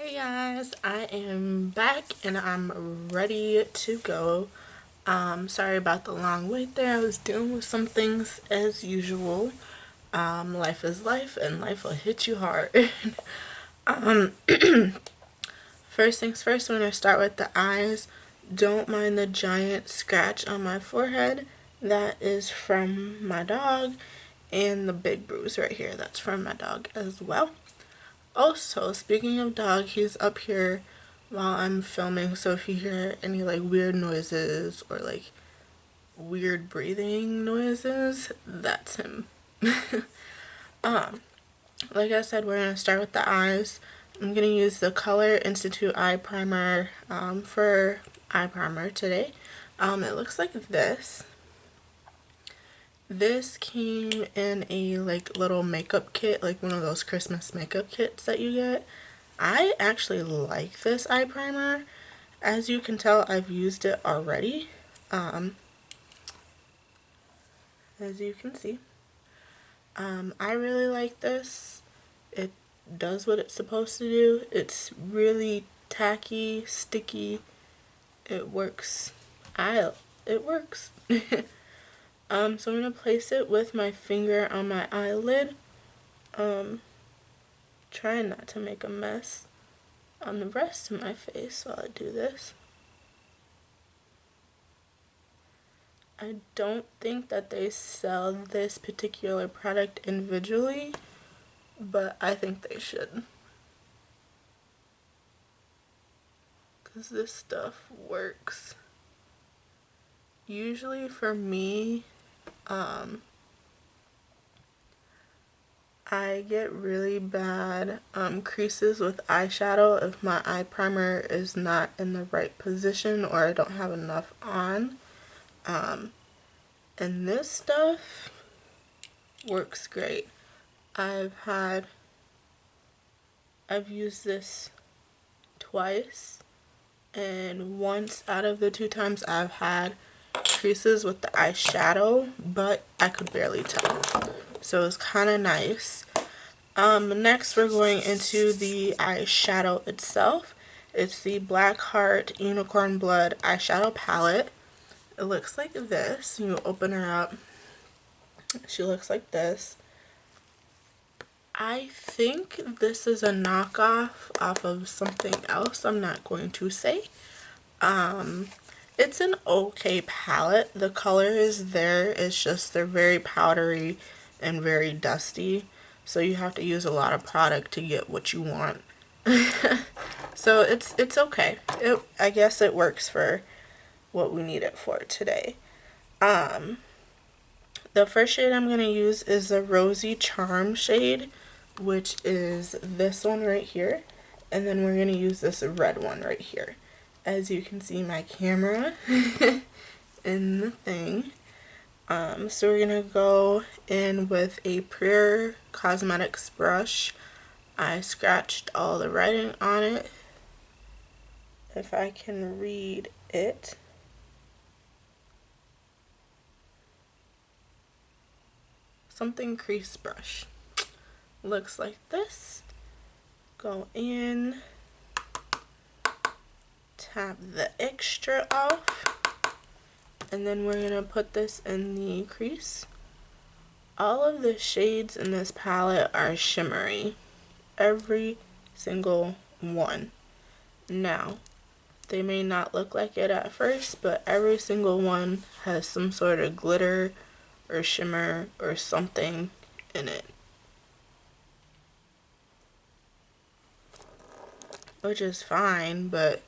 Hey guys, I am back and I'm ready to go. Sorry about the long wait there. I was dealing with some things as usual. Life is life and life will hit you hard. um, First things first, I'm going to start with the eyes. Don't mind the giant scratch on my forehead. That is from my dog. And the big bruise right here, that's from my dog as well. Also, speaking of dog, he's up here while I'm filming, so if you hear any like weird noises or like weird breathing noises, that's him. Like I said, we're gonna start with the eyes. I'm gonna use the Color Institute eye primer for eye primer today. It looks like this. This came in a like little makeup kit, like one of those Christmas makeup kits that you get. I actually like this eye primer. As you can tell, I've used it already. As you can see. I really like this. It does what it's supposed to do. It's really tacky, sticky. It works. It works. So I'm going to place it with my finger on my eyelid. Trying not to make a mess on the rest of my face while I do this. I don't think that they sell this particular product individually, but I think they should. Because this stuff works. Usually for me, I get really bad creases with eyeshadow if my eye primer is not in the right position or I don't have enough on. And this stuff works great. I've used this twice, and once out of the 2 times I've had creases with the eyeshadow, but I could barely tell. So it's kind of nice. Next we're going into the eyeshadow itself. It's the Black Heart Unicorn Blood eyeshadow palette. It looks like this. You open her up. She looks like this. I think this is a knockoff off of something else. I'm not going to say. It's an okay palette. The color is there. It's just they're very powdery and very dusty. So you have to use a lot of product to get what you want. So it's okay. I guess it works for what we need it for today. The first shade I'm going to use is the Rosy Charm shade, which is this one right here. And then we're going to use this red one right here. As you can see, my camera in the thing. So we're going to go in with a Pure Cosmetics brush. I scratched all the writing on it, if I can read it. Something crease brush. Looks like this. Go in, tap the extra off, and then we're going to put this in the crease. All of the shades in this palette are shimmery. Every single one. Now, they may not look like it at first, but every single one has some sort of glitter or shimmer or something in it. Which is fine, but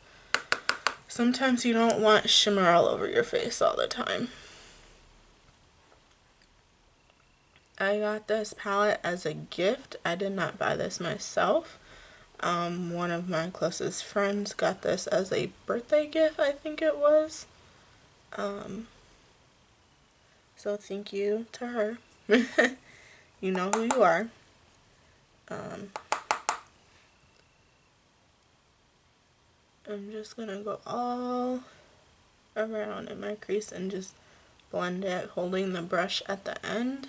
sometimes you don't want shimmer all over your face all the time. I got this palette as a gift. I did not buy this myself. One of my closest friends got this as a birthday gift, I think it was. So thank you to her. You know who you are. I'm just gonna go all around in my crease and just blend it, holding the brush at the end.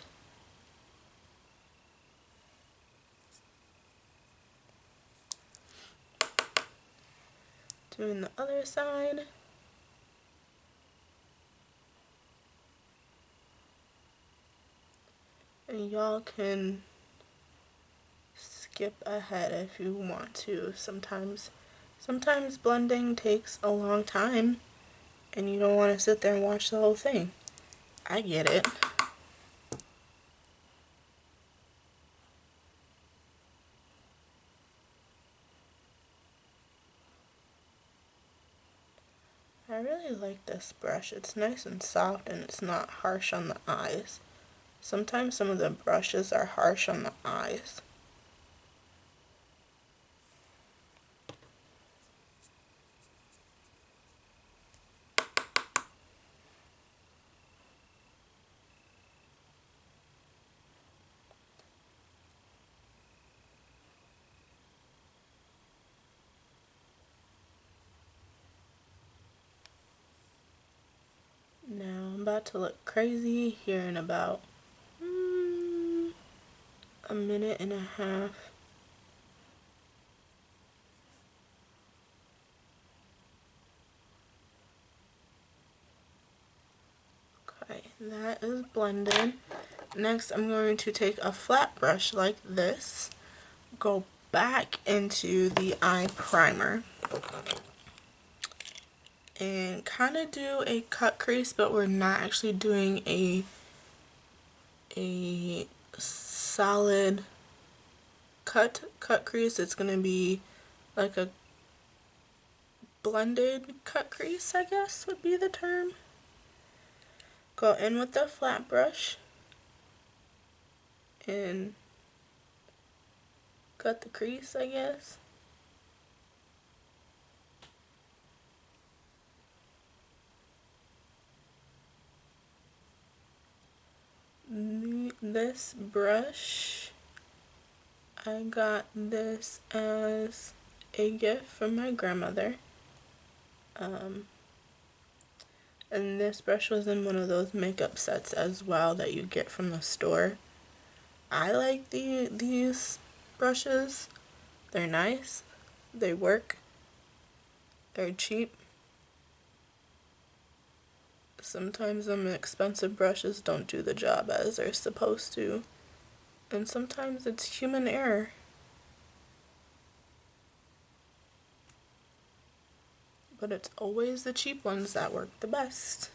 Doing the other side. And y'all can skip ahead if you want to. Sometimes blending takes a long time and you don't want to sit there and watch the whole thing. I get it. I really like this brush. It's nice and soft and it's not harsh on the eyes. Sometimes some of the brushes are harsh on the eyes. Now I'm about to look crazy here in about a minute and a half. Okay, that is blended. Next, I'm going to take a flat brush like this, go back into the eye primer, and kind of do a cut crease, but we're not actually doing a solid cut crease. It's going to be like a blended cut crease, I guess would be the term. Go in with the flat brush and cut the crease, I guess. This brush, I got this as a gift from my grandmother. And this brush was in one of those makeup sets as well that you get from the store. I like these brushes. They're nice. They work. They're cheap. Sometimes them expensive brushes don't do the job as they're supposed to. And sometimes it's human error. But it's always the cheap ones that work the best.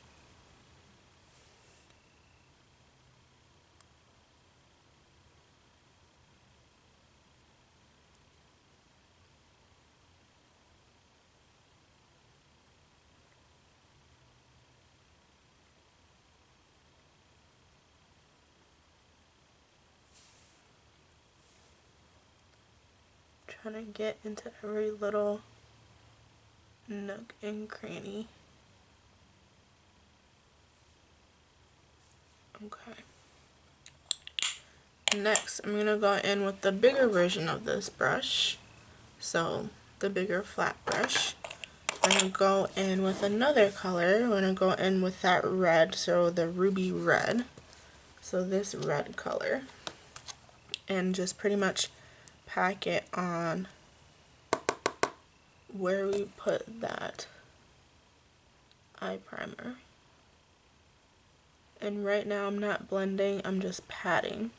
Trying to get into every little nook and cranny. Okay. Next, I'm going to go in with the bigger version of this brush. So, the bigger flat brush. I'm going to go in with another color. I'm going to go in with that red, so the ruby red. So this red color. And just pretty much pack it on where we put that eye primer. And right now I'm not blending, I'm just patting.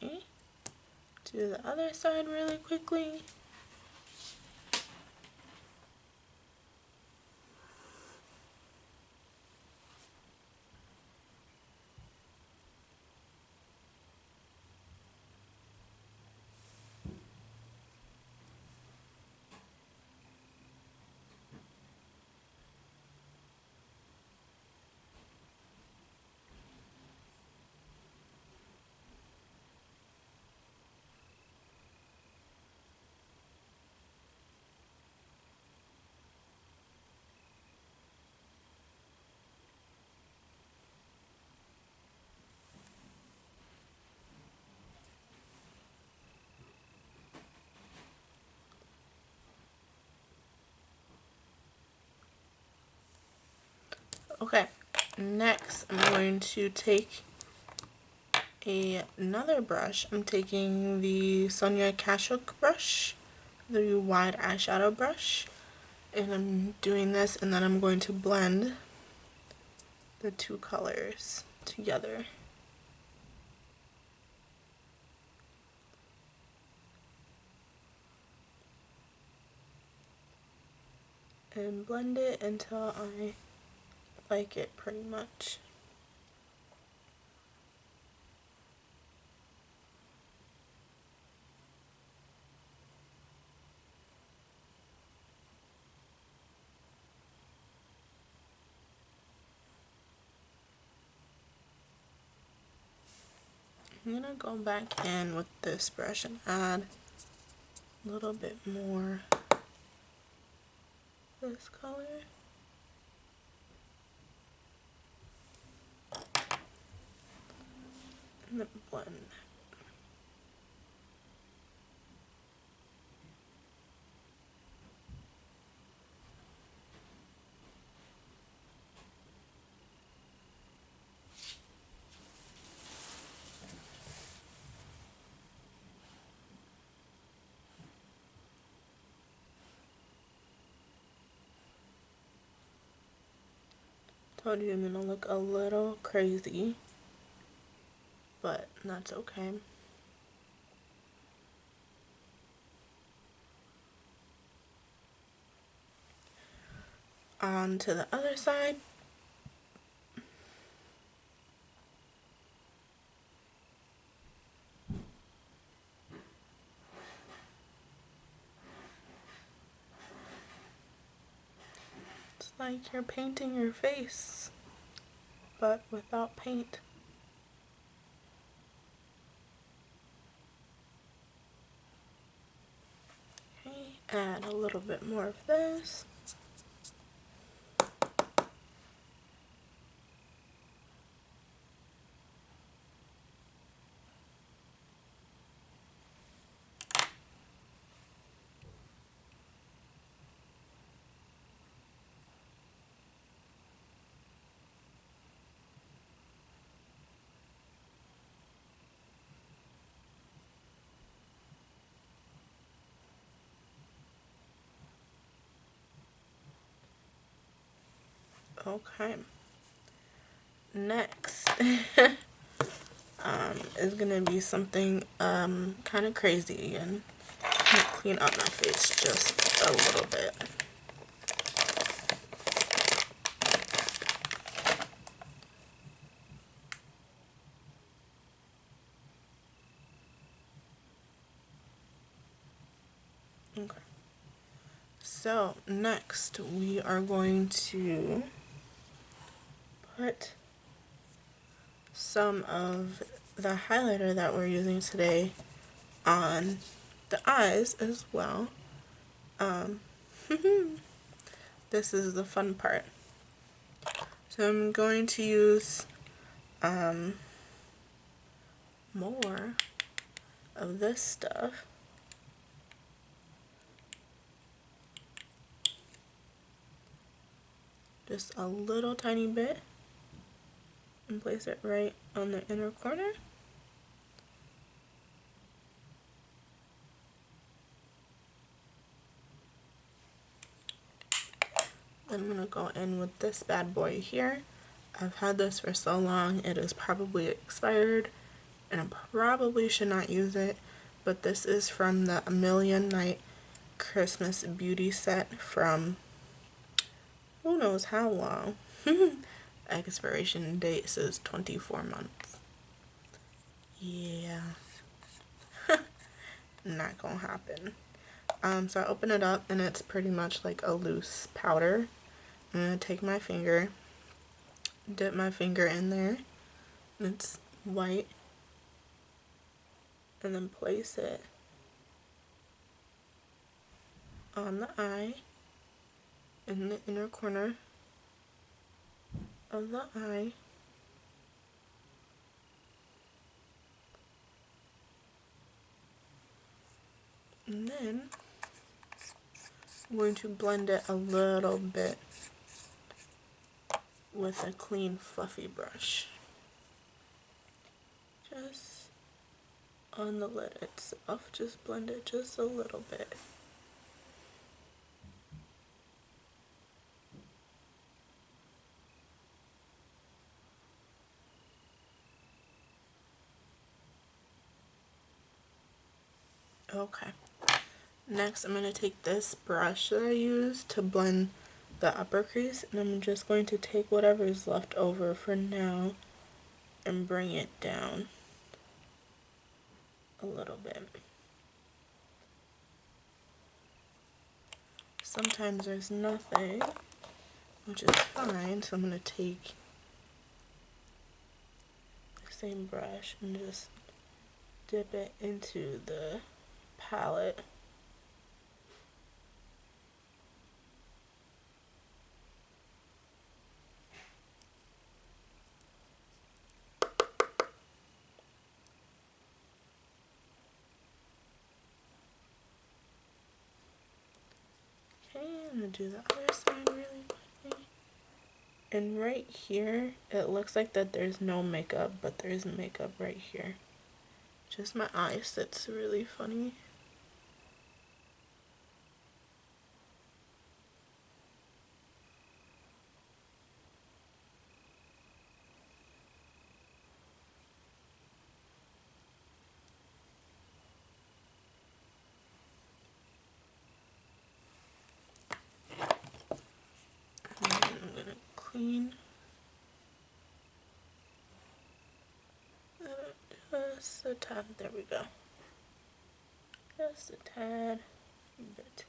Okay, do the other side really quickly. Okay, next I'm going to take another brush. I'm taking the Sonia Kashuk brush, the wide eyeshadow brush, and I'm doing this, and then I'm going to blend the two colors together. And blend it until I like it pretty much. I'm gonna go back in with this brush and add a little bit more this color. And then blend. Told you I'm gonna look a little crazy, but that's okay. On to the other side. It's like you're painting your face, but without paint. Okay, add a little bit more of this. Okay. Next is gonna be something kind of crazy again. I'm gonna clean up my face just a little bit. Okay. So next we are going to put some of the highlighter that we're using today on the eyes as well. This is the fun part. So I'm going to use more of this stuff. Just a little tiny bit, and place it right on the inner corner. Then I'm gonna go in with this bad boy here. I've had this for so long, it is probably expired, and I probably should not use it, but this is from the Amelia Night Christmas Beauty Set from who knows how long. Expiration date says 24 months. Yeah. Not gonna happen. So I open it up and it's pretty much like a loose powder. I'm gonna take my finger, dip my finger in there, and it's white, and then place it on the eye, in the inner corner of the eye. And then I'm going to blend it a little bit with a clean fluffy brush. Just on the lid itself, just blend it just a little bit. Okay. Next, I'm going to take this brush that I used to blend the upper crease, and I'm just going to take whatever is left over for now and bring it down a little bit. Sometimes there's nothing, which is fine, so I'm going to take the same brush and just dip it into the palette. Okay, I'm going to do the other side really quickly. And right here, it looks like that there's no makeup, but there's makeup right here. Just my eye sits really funny. And then I'm going to clean just a tad. There we go. Just a tad bit.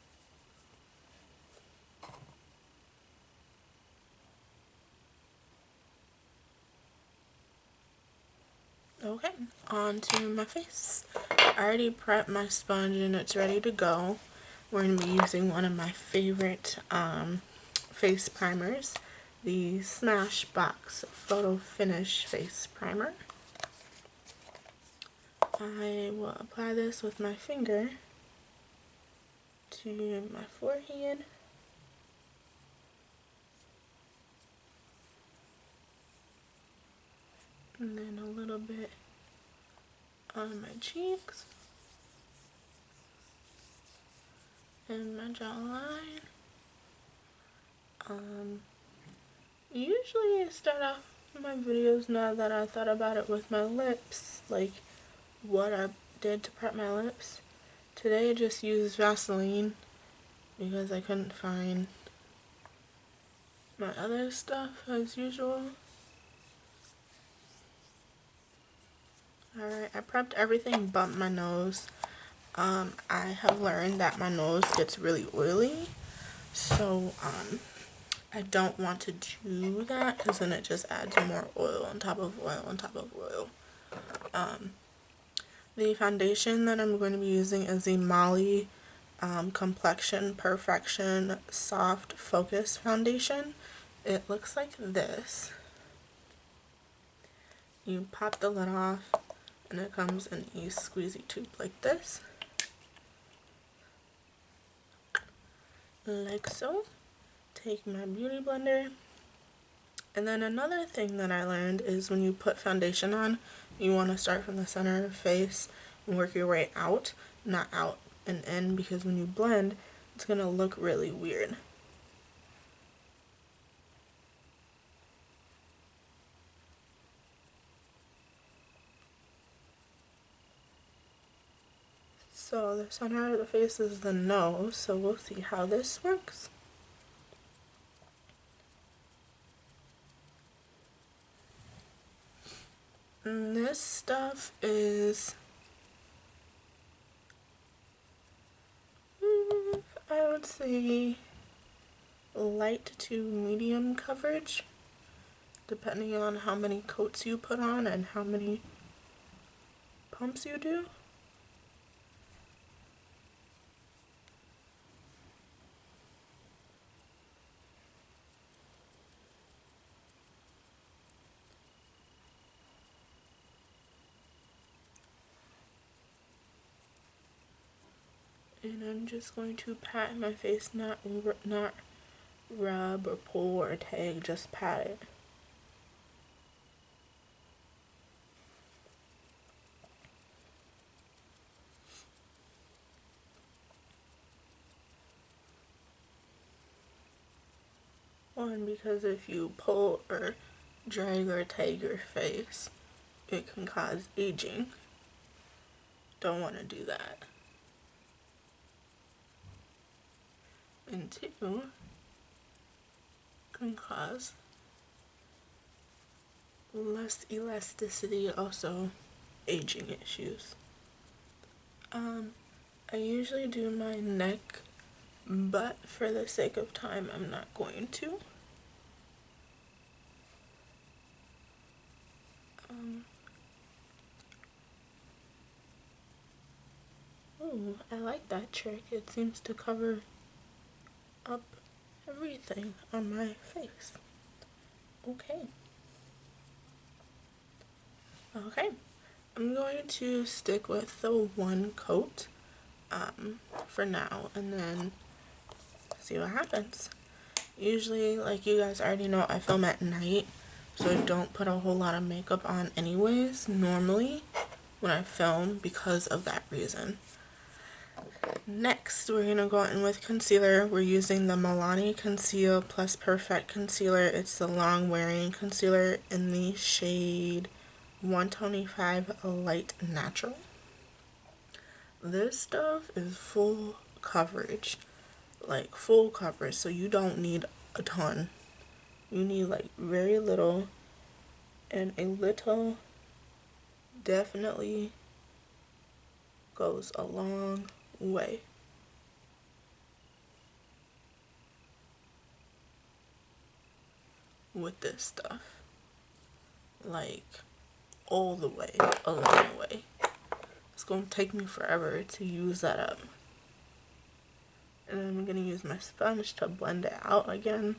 Okay, on to my face. I already prepped my sponge and it's ready to go. We're going to be using one of my favorite face primers, the Smashbox Photo Finish Face Primer. I will apply this with my finger to my forehead. And then a little bit on my cheeks and my jawline. Usually I start off my videos, now that I thought about it, with my lips, like what I did to prep my lips. Today I just used Vaseline because I couldn't find my other stuff as usual. Alright, I prepped everything but my nose. I have learned that my nose gets really oily, so I don't want to do that because then it just adds more oil on top of oil on top of oil. The foundation that I'm going to be using is the Mally Complexion Perfection Soft Focus Foundation. It looks like this. You pop the lid off and it comes in a squeezy tube like this. Like so. Take my beauty blender. And then another thing that I learned is when you put foundation on, you want to start from the center of your face and work your way out, not out and in, because when you blend, it's going to look really weird. So the center of the face is the nose, so we'll see how this works. And this stuff is, I would say, light to medium coverage, depending on how many coats you put on and how many pumps you do. And I'm just going to pat my face, not rub or pull or tag, just pat it. on because if you pull or drag or tag your face, it can cause aging. Don't want to do that. And two, can cause less elasticity, also aging issues. I usually do my neck, but for the sake of time, I'm not going to. Ooh, I like that trick. It seems to cover up everything on my face. Okay. Okay. I'm going to stick with the one coat for now and then see what happens. Usually, like you guys already know, I film at night, so I don't put a whole lot of makeup on anyways, normally, when I film because of that reason. Next, we're going to go in with concealer. We're using the Milani Conceal Plus Perfect Concealer. It's the long wearing concealer in the shade 125 Light Natural. This stuff is full coverage, like full coverage, so you don't need a ton. You need like very little, and a little definitely goes a long way. With this stuff, like all the way, a long way. It's gonna take me forever to use that up. And then I'm gonna use my sponge to blend it out again.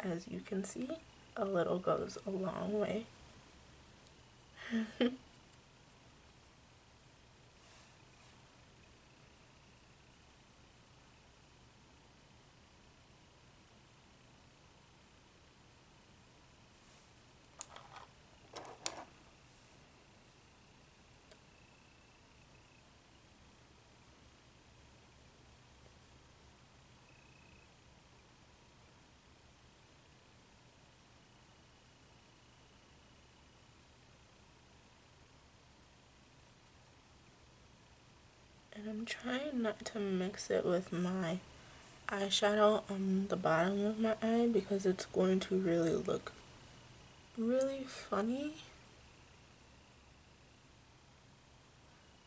As you can see, a little goes a long way. And I'm trying not to mix it with my eyeshadow on the bottom of my eye because it's going to really look really funny.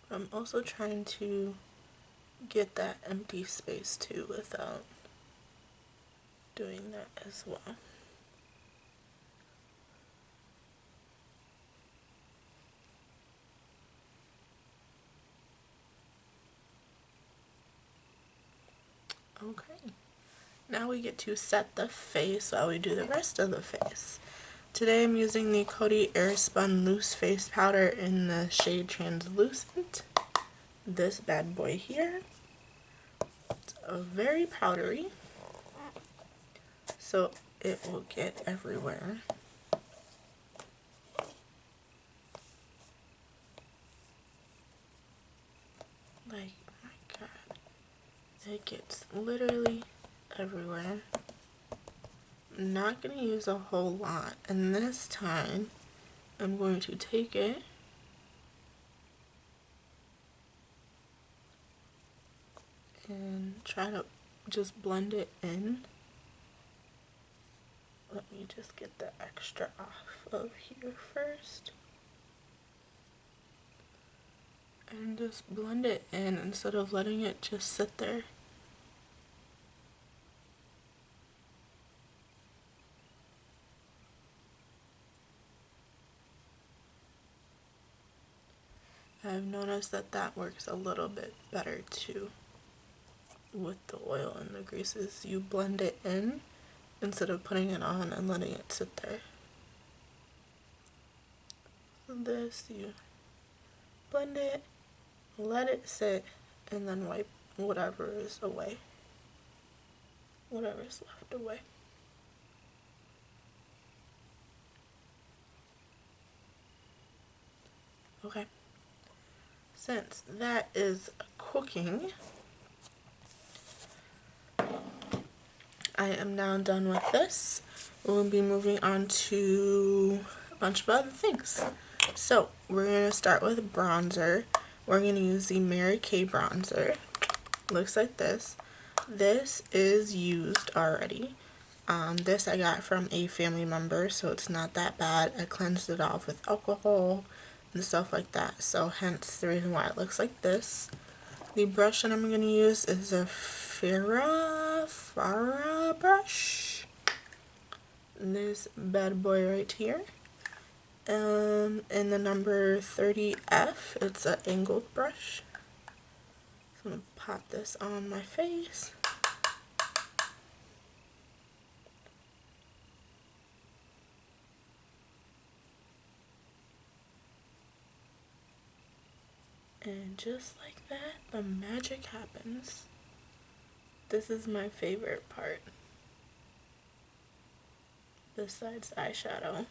I'm also trying to get that empty space too without doing that as well. Okay, now we get to set the face while we do the rest of the face. Today I'm using the Coty Airspun Loose Face Powder in the shade Translucent. This bad boy here. It's very powdery, so it will get everywhere. Like, oh my god, it gets literally everywhere. I'm not going to use a whole lot, and this time I'm going to take it and try to just blend it in. Let me just get the extra off of here first. And just blend it in instead of letting it just sit there. I've noticed that that works a little bit better too with the oil and the greases. You blend it in instead of putting it on and letting it sit there. This, you blend it, let it sit, and then wipe whatever is away. whatever's left away. Okay, since that is cooking, I am now done with this. We'll be moving on to a bunch of other things. So we're going to start with bronzer. We're going to use the Mary Kay bronzer. Looks like this. This is used already. This I got from a family member, so it's not that bad. I cleansed it off with alcohol and stuff like that, so hence the reason why it looks like this. The brush that I'm going to use is a Farah brush. This bad boy right here. In the number 30F, it's an angled brush. So I'm going to pop this on my face. And just like that, the magic happens. This is my favorite part, besides eyeshadow.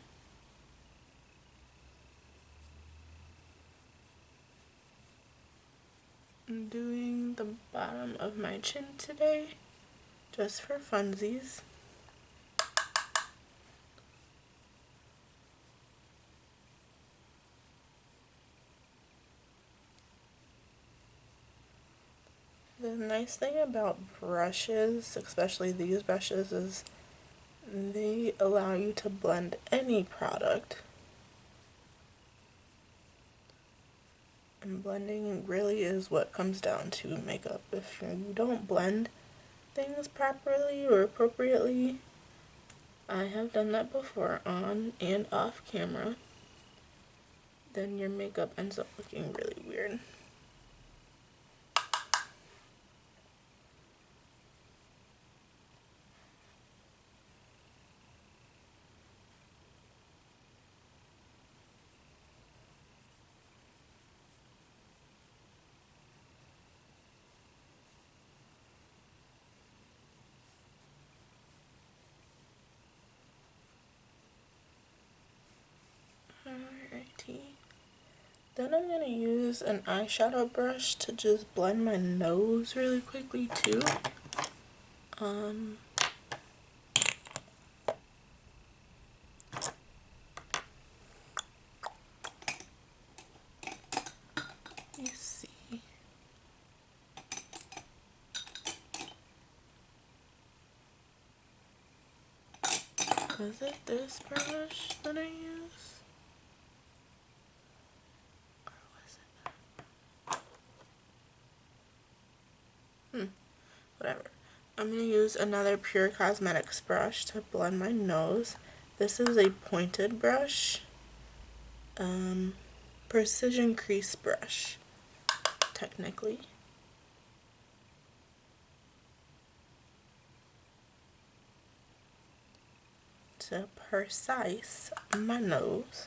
I'm doing the bottom of my chin today, just for funsies. The nice thing about brushes, especially these brushes, is they allow you to blend any product. And blending really is what comes down to makeup. If you don't blend things properly or appropriately, I have done that before on and off camera, then your makeup ends up looking really weird. Alrighty. Then I'm going to use an eyeshadow brush to just blend my nose really quickly too. You see. Was it this brush that I used? Or was it? Whatever. I'm going to use another Pure Cosmetics brush to blend my nose. This is a pointed brush. Precision crease brush, technically. To precise my nose.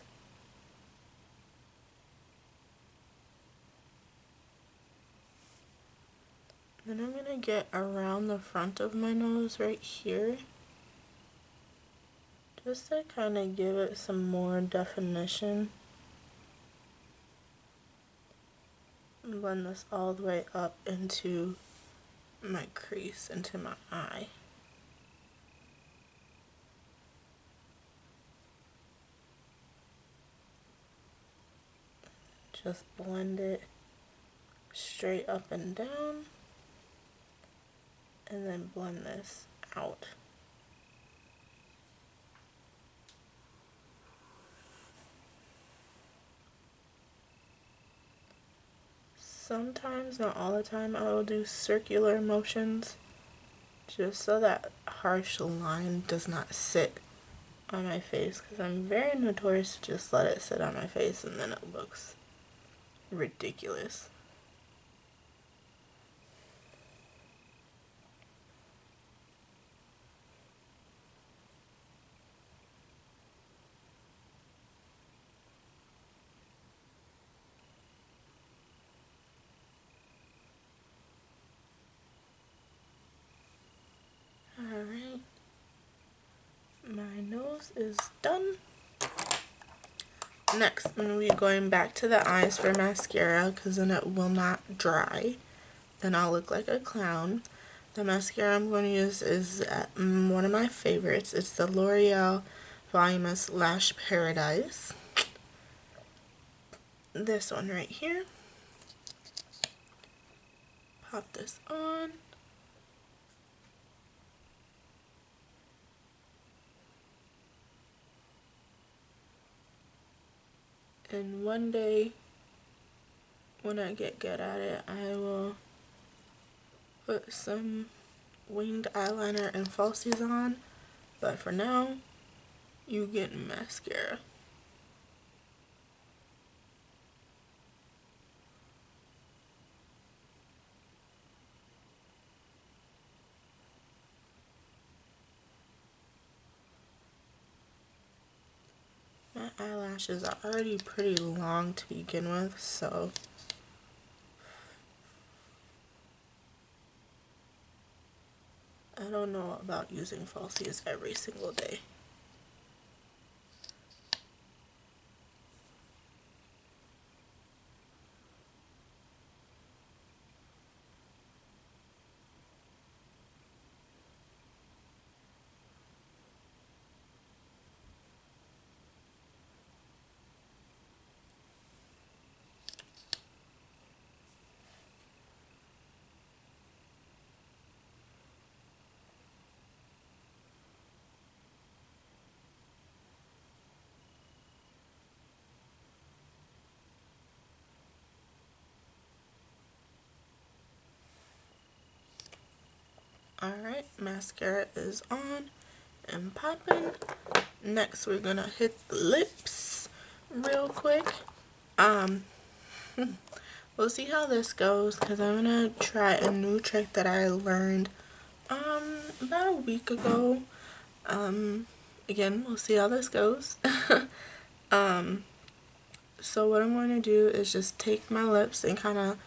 Then I'm going to get around the front of my nose right here, just to kind of give it some more definition. And blend this all the way up into my crease, into my eye. Just blend it straight up and down, and then blend this out. Sometimes, not all the time, I will do circular motions just so that harsh line does not sit on my face, because I'm very notorious to just let it sit on my face and then it looks ridiculous. My nose is done. Next, I'm going to be going back to the eyes for mascara because then it will not dry and I'll look like a clown. The mascara I'm going to use is one of my favorites. It's the L'Oreal Voluminous Lash Paradise. This one right here. Pop this on. And one day, when I get good at it, I will put some winged eyeliner and falsies on. But for now, you get mascara. My eyelashes are already pretty long to begin with, so I don't know about using falsies every single day. Alright, mascara is on and popping. Next, we're gonna hit the lips real quick. We'll see how this goes because I'm gonna try a new trick that I learned about a week ago. Again, we'll see how this goes. So what I'm going to do is just take my lips and kind of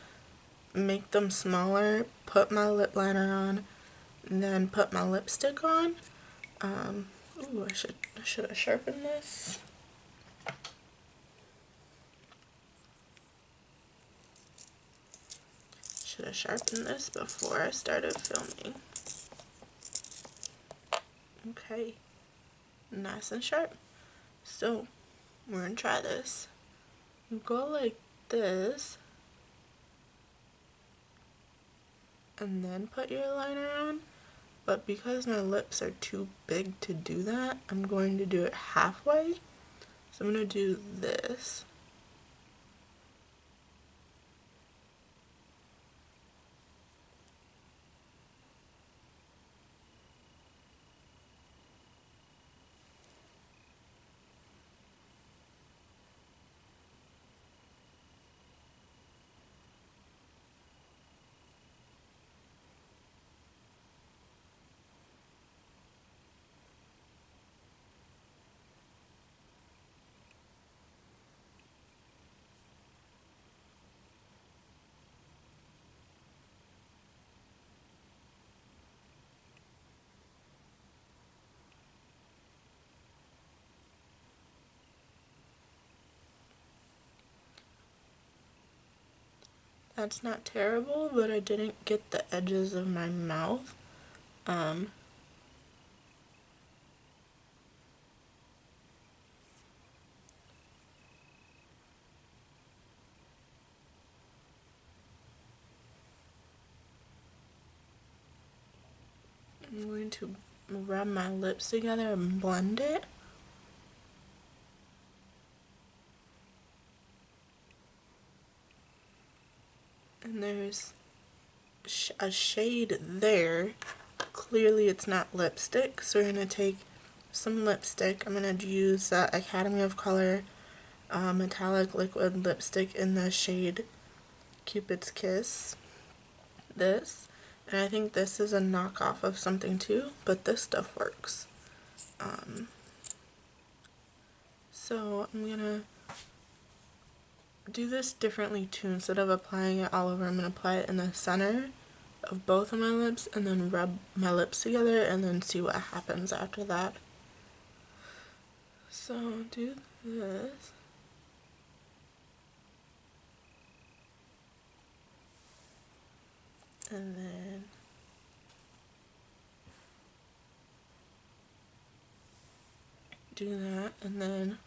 make them smaller, put my lip liner on, and then put my lipstick on. Ooh, I should have sharpened this. Should have sharpened this before I started filming. Okay, nice and sharp. So, we're gonna try this. You go like this, and then put your liner on. But because my lips are too big to do that, I'm going to do it halfway. So I'm going to do this. That's not terrible, but I didn't get the edges of my mouth. I'm going to rub my lips together and blend it. And there's a shade there. Clearly it's not lipstick, so we're going to take some lipstick. I'm going to use Academy of Color metallic liquid lipstick in the shade Cupid's Kiss. This. And I think this is a knockoff of something too, but this stuff works. So I'm going to do this differently too. Instead of applying it all over, I'm going to apply it in the center of both of my lips and then rub my lips together and then see what happens after that. So do this. And then do that, and then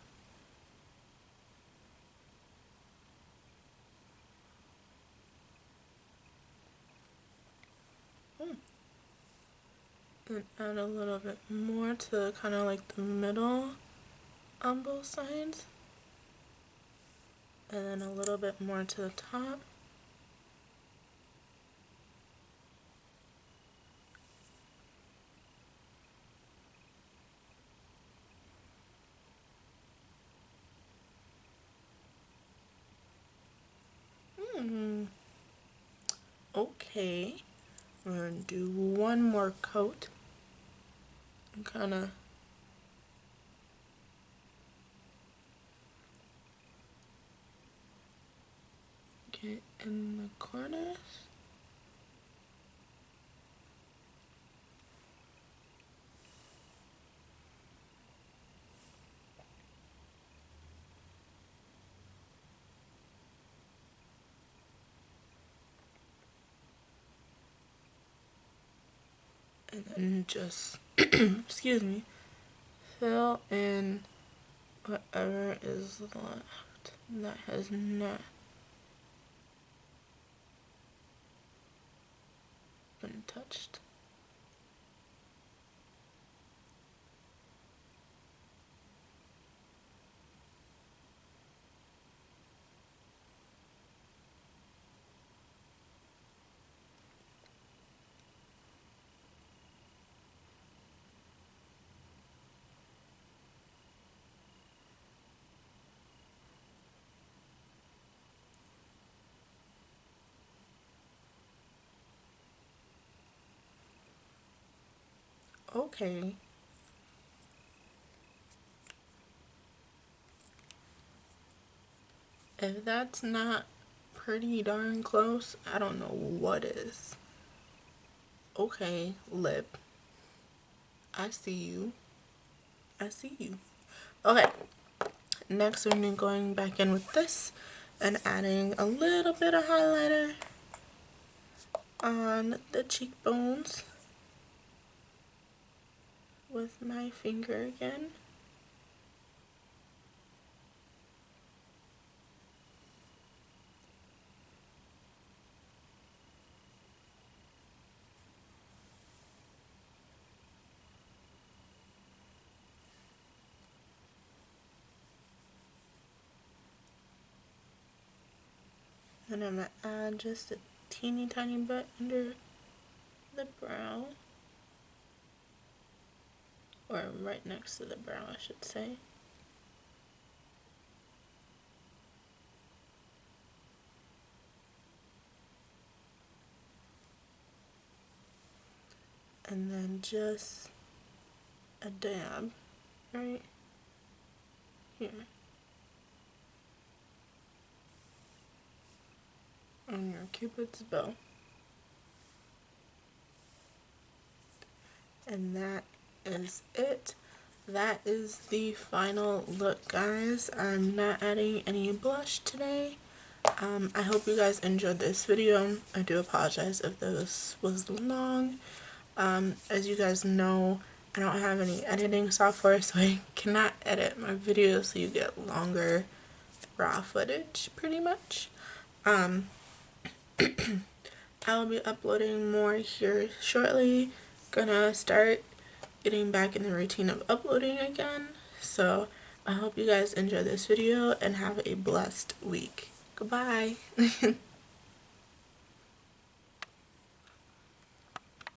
and add a little bit more to kind of like the middle on both sides, and then a little bit more to the top. Okay, we're gonna do one more coat and kind of get in the corners. And then just, excuse me, fill in whatever is left that has not been touched. Okay. If that's not pretty darn close, I don't know what is. Okay, lip. I see you. I see you. Okay, next we're going back in with this and adding a little bit of highlighter on the cheekbones with my finger again. And I'm going to add just a teeny tiny bit under the brow, or right next to the brow I should say. And then just a dab right here on your Cupid's bow. And that is it. That is the final look, guys. I'm not adding any blush today. I hope you guys enjoyed this video. I do apologize if this was long. As you guys know, I don't have any editing software, so I cannot edit my videos so you get longer raw footage pretty much. I will be uploading more here shortly. Gonna start getting back in the routine of uploading again. So I hope you guys enjoy this video and have a blessed week. Goodbye.